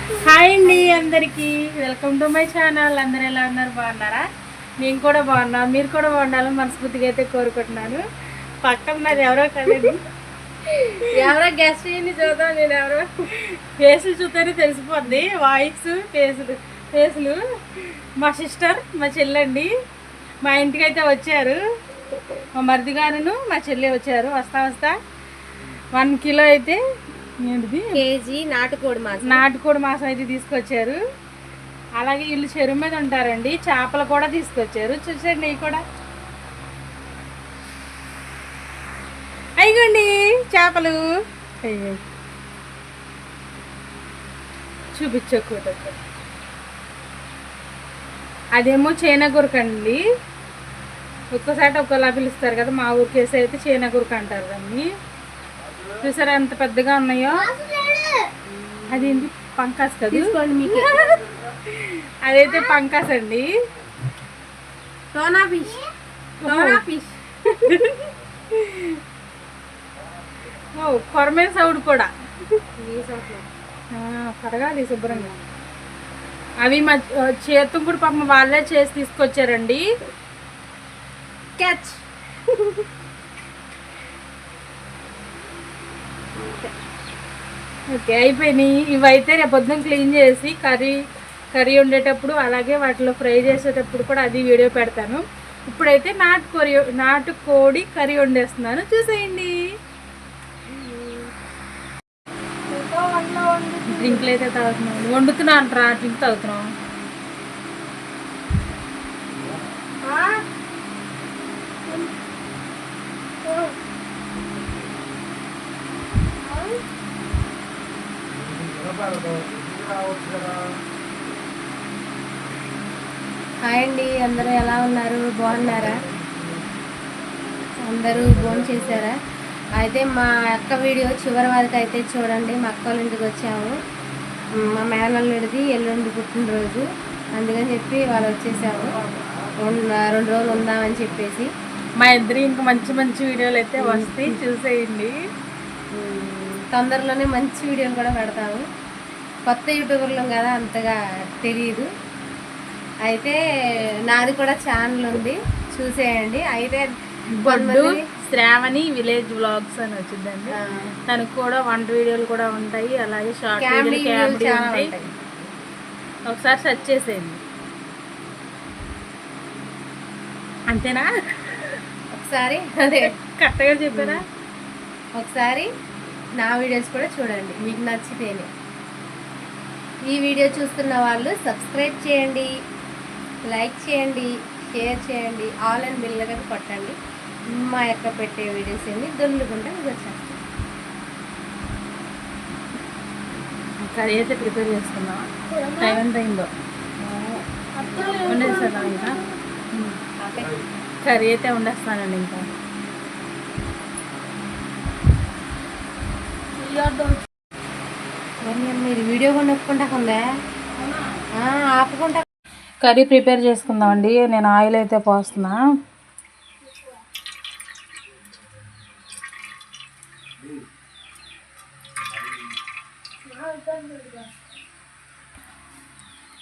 Hi అండి అందరికీ, welcome to my channel. అందరూ ఎలా ఉన్నారు? బాగున్నారా? నేను కూడా బాగున్నా, మీరు కూడా బాగుండాలని మనస్ఫూర్తిగా అయితే కోరుకుంటున్నాను. పక్కన నాది ఎవరో కదండి, ఎవరో గెస్ట్ అయ్యి చూద్దాం. నేను ఎవరో ఫేసులు చూస్తేనే తెలిసిపోద్ది, వాయిస్ ఫేసులు. మా సిస్టర్, మా చెల్లండి. మా ఇంటికి అయితే వచ్చారు. మా మరిది గారును మా చెల్లి వచ్చారు. వస్తా 1 కిలో అయితే కేజీ నాటుకోడి మాంసం అయితే తీసుకొచ్చారు. అలాగే వీళ్ళు చెరువు మీద ఉంటారండి, చేపలు కూడా తీసుకొచ్చారు. చూసండి, ఇవి కూడా అయిగోండి చేపలు. చూపించకూడదు. అదేమో చైనాగురకండి. ఒక్కసారి ఒక్కలా పిలుస్తారు కదా, మా ఊరి కేసు అయితే చైనాగురక అంటారు దాన్ని. చూసారా ఎంత పెద్దగా ఉన్నాయో. అదేంటి పంకాస్ కదా, తీసుకోండి మీకు. అదైతే పంకాస్ అండి. టోనా ఫిష్ ఓ కొరమేన్ సౌడు కూడా కడగాలి శుభ్రంగా. అవి మా చేతం కూడా పాపం వాళ్ళే చేసి తీసుకొచ్చారండి. క్యాచ్. ఓకే, అయిపోయినాయి. ఇవైతే రేపు పొద్దున్న క్లీన్ చేసి కర్రీ వండేటప్పుడు, అలాగే వాటిలో ఫ్రై చేసేటప్పుడు కూడా అది వీడియో పెడతాను. ఇప్పుడైతే నాటుకోడి కర్రీ వండేస్తున్నాను, చూసేయండి. డ్రింక్లు అయితే తాగుతున్నాం, వండుతున్నా అంటారా? డ్రింక్ తాగుతున్నాం. హాయ్ అండి, అందరూ ఎలా ఉన్నారు? బాగున్నారా? అందరూ భోజనం చేశారా? అయితే మా అక్క వీడియో చివరి వరకు అయితే చూడండి. మా అక్క వాళ్ళ ఇంటికి వచ్చాము. మా మేనల్లుడిది ఎల్లుండి పుట్టినరోజు, అందుకని చెప్పి వాళ్ళు వచ్చేసాము. 2 రోజులు ఉందామని చెప్పేసి. మా ఇద్దరు ఇంకా మంచి వీడియోలు అయితే వస్తాయి, చూసేయండి. తొందరలోనే మంచి వీడియోలు కూడా పెడతాము. కొత్త యూట్యూబర్లు కదా, అంతగా తెలియదు. అయితే నాది కూడా ఛానల్ ఉంది, చూసేయండి. అయితే శ్రావణి విలేజ్ వ్లాగ్స్ అని వచ్చిందండి. తనకు కూడా వంట వీడియోలు కూడా ఉంటాయి, అలాగే షార్ట్ వీడియోలు ఉంటాయి. ఒకసారి సెర్చ్ చేసేయండి. అంతేనా? ఒకసారి అదే కరెక్ట్గా చెప్పారా? ఒకసారి నా వీడియోస్ కూడా చూడండి, మీకు నచ్చితేనే. ఈ వీడియో చూస్తున్న వాళ్ళు సబ్స్క్రైబ్ చేయండి, లైక్ చేయండి, షేర్ చేయండి, ఆల్ అండ్ బిల్ దగ్గర కొట్టండి. మా యొక్క పెట్టే వీడియోస్ అన్ని దొల్లుకుంటే మీకు వచ్చేస్తాయి. కర్రీ అయితే ప్రిపేర్ చేసుకున్నాం. టైం ఎంత అయిందో వండేస్తాను. ఇంకా కర్రీ అయితే వండేస్తానండి. ఇంకా మీరు వీడియో కూడా నొక్కుంటా ఉందా? ఆపుకుంటా. కర్రీ ప్రిపేర్ చేసుకుందామండి. నేను ఆయిల్ అయితే పోస్తున్నా.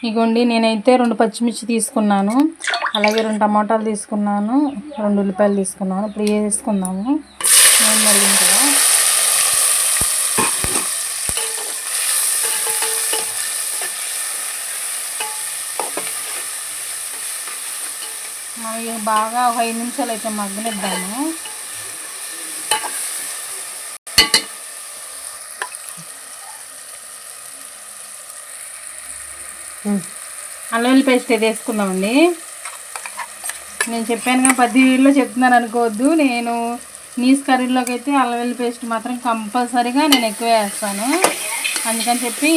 ఇగోండి, నేనైతే 2 పచ్చిమిర్చి తీసుకున్నాను, అలాగే 2 టమాటాలు తీసుకున్నాను, 2 ఉల్లిపాయలు తీసుకున్నాను. ఇప్పుడు వేసుకుందాము. నేను మరిగింది కదా. బాగా 5 నిమిషాలు అయితే మగ్గనిద్దాము. అల్లం వెల్లుల్లి పేస్ట్ అయితే వేసుకుందామండి. నేను చెప్పానుగా 10 వీడియోలో చెప్తున్నాను అనుకోవద్దు. నేను నీస్ కర్రీలోకి అయితే అల్లం వెల్లుల్లి పేస్ట్ మాత్రం కంపల్సరీగా నేను ఎక్కువ వేస్తాను. అందుకని చెప్పి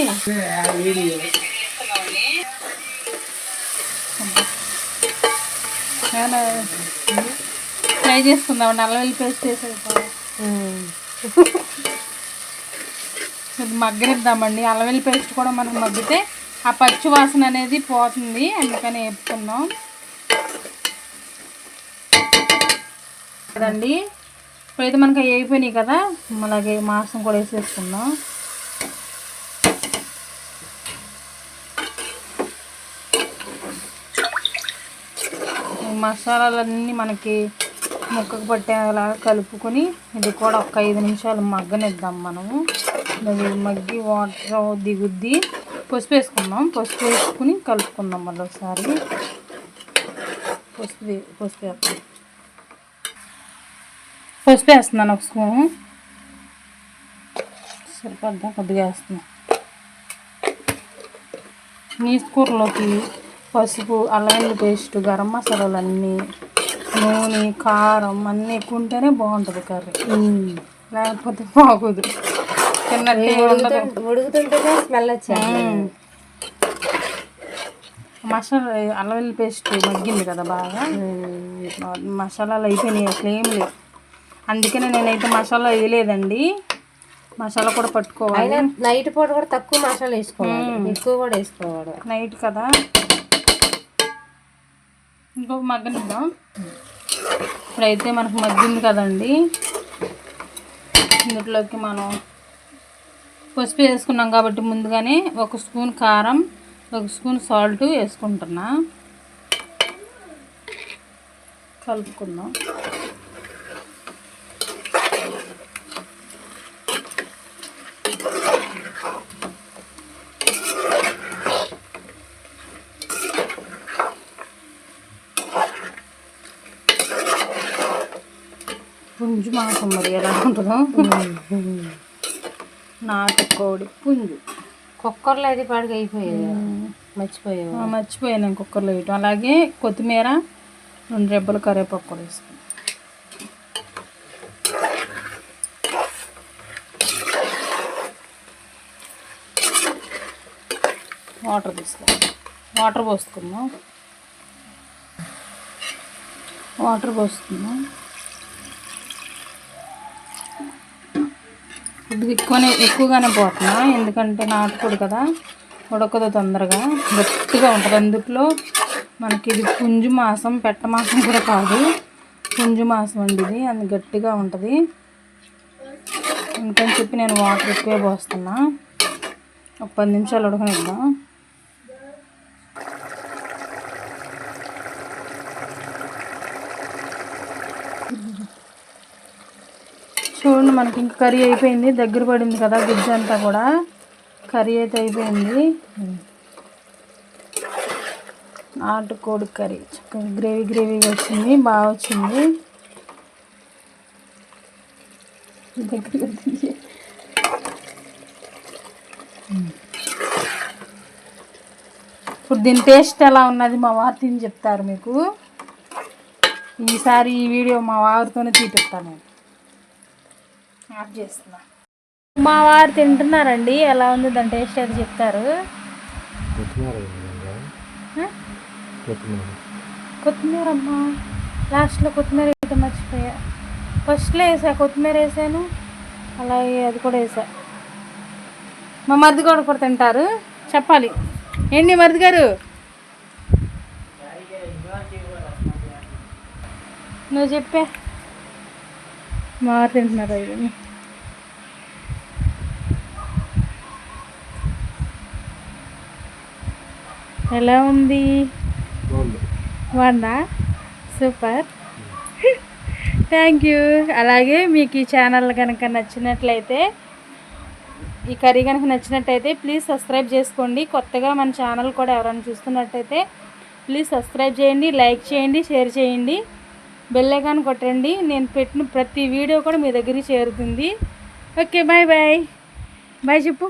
ఫ్రై చేసుకుందామండి. అల్లం వెల్లుల్లి పేస్ట్ వేసేది మగ్గనిద్దామండి. అల్లం వెల్లుల్లి పేస్ట్ కూడా మనకు మగ్గితే ఆ పచ్చి వాసన అనేది పోతుంది, అందుకని వేపుకున్నాం కదండి. ఇప్పుడైతే మనకి అయిపోయినాయి కదా, అలాగే మాంసం కూడా వేసేసుకుందాం. మసాలాలన్నీ మనకి ముక్కకు పట్టేలా కలుపుకొని ఇది కూడా ఒక 5 నిమిషాలు మగ్గనిద్దాం మనము. అది మగ్గి వాటర్ దిగుద్ది. పసుపు వేసుకుందాం. పసుపు వేసుకుని కలుపుకుందాం మళ్ళీ ఒకసారి. పసుపు వేస్తున్నాను ఒక స్పూను. సరిపోద్దా? కొద్దిగా వేస్తున్నాను. నీసు కూరలోకి పసుపు, అల్లం వెల్లుల్లి పేస్ట్, గరం మసాలాలు అన్నీ, నూనె, కారం అన్నీ ఎక్కువ ఉంటేనే బాగుంటుంది కర్రీ. లేకపోతే బాగోదు. తిన్నట్టే ఉండదు. ఉడుకుతుంటేనే స్మెల్ వచ్చేది. మసాలా అల్లం వెల్లుల్లి పేస్ట్ మగ్గింది కదా బాగా. మసాలాలు అయిపోయినాయి, అసలు ఏం లేదు. అందుకనే నేనైతే మసాలా వేయలేదండి. మసాలా కూడా పట్టుకోవాలి. నైట్ పూట కూడా తక్కువ మసాలా వేసుకోవాలి, ఎక్కువ కూడా వేసుకోవాలి. నైట్ కదా. ఇంకొక మగ్గనిద్దాం. ఇప్పుడైతే మనకు మగ్గింది కదండి. ఇందులోకి మనం పసుపు వేసుకున్నాం కాబట్టి ముందుగానే 1 స్పూన్ కారం, 1 స్పూన్ సాల్ట్ వేసుకుంటున్నా. కలుపుకుందాం. పుంజు మాంసం మరి ఎలా ఉంటుందో. నాటుకోడి పుంజు. కుక్కర్లో అయితే పాడుగా అయిపోయేది. మర్చిపోయాను నేను కుక్కర్లో వేయటం. అలాగే కొత్తిమీర, 2 రెబ్బలు కరివేపాకు కూడా వేసుకున్నాను. వాటర్ పోసుకుందాం. ఇది ఎక్కువగానే పోతున్నా, ఎందుకంటే నాటుకోడు కదా, ఉడకదు తొందరగా, గట్టిగా ఉంటుంది. అందుట్లో మనకి ఇది పుంజు మాంసం, పెట్ట మాంసం కూడా కాదు, పుంజు మాంసం అండి ఇది. అది గట్టిగా ఉంటుంది. అందుకని చెప్పి నేను వాటర్ ఎక్కువే పోస్తున్నా. ఒక 10 నిమిషాలు ఉడకనిద్దాం. చూడండి, మనకి ఇంక కర్రీ అయిపోయింది. దగ్గర పడింది కదా గుజ్జు అంతా కూడా. కర్రీ అయితే అయిపోయింది. నాటుకోడి కర్రీ చక్కగా గ్రేవీగా వచ్చింది, బాగా వచ్చింది. ఇప్పుడు దీని టేస్ట్ ఎలా ఉన్నది మా వారు తిని చెప్తారు మీకు. ఈసారి ఈ వీడియో మా వారితోనే తీపిస్తాను. నేను ఆఫ్ చేస్తున్నా. మా వారు తింటున్నారండి. ఎలా ఉంది దాని టేస్ట్ అది చెప్తారు. కొత్తిమీర అమ్మా, లాస్ట్లో కొత్తిమీర వేయటం మర్చిపోయా. ఫస్ట్లో వేసా, కొత్తిమీర వేసాను, అలాగే అది కూడా వేసా. మా మరిది కూడా తింటారు. చెప్పాలి ఏంటి మరిది గారు? నువ్వు చెప్పే. మా వారు తింటున్నారు. ఇది ఎలా ఉంది? బాగుందా? Super, thank you. అలాగే మీకు ఈ ఛానల్ కనుక నచ్చినట్లయితే, ఈ కర్రీ కనుక నచ్చినట్టయితే ప్లీజ్ సబ్స్క్రైబ్ చేసుకోండి. కొత్తగా మన ఛానల్ కూడా ఎవరైనా చూస్తున్నట్టయితే ప్లీజ్ సబ్స్క్రైబ్ చేయండి, లైక్ చేయండి, షేర్ చేయండి, బెల్ ఐకాన్ కొట్టండి. నేను పెట్టిన ప్రతి వీడియో కూడా మీ దగ్గరికి చేరుతుంది. ఓకే, బాయ్ చెప్పు.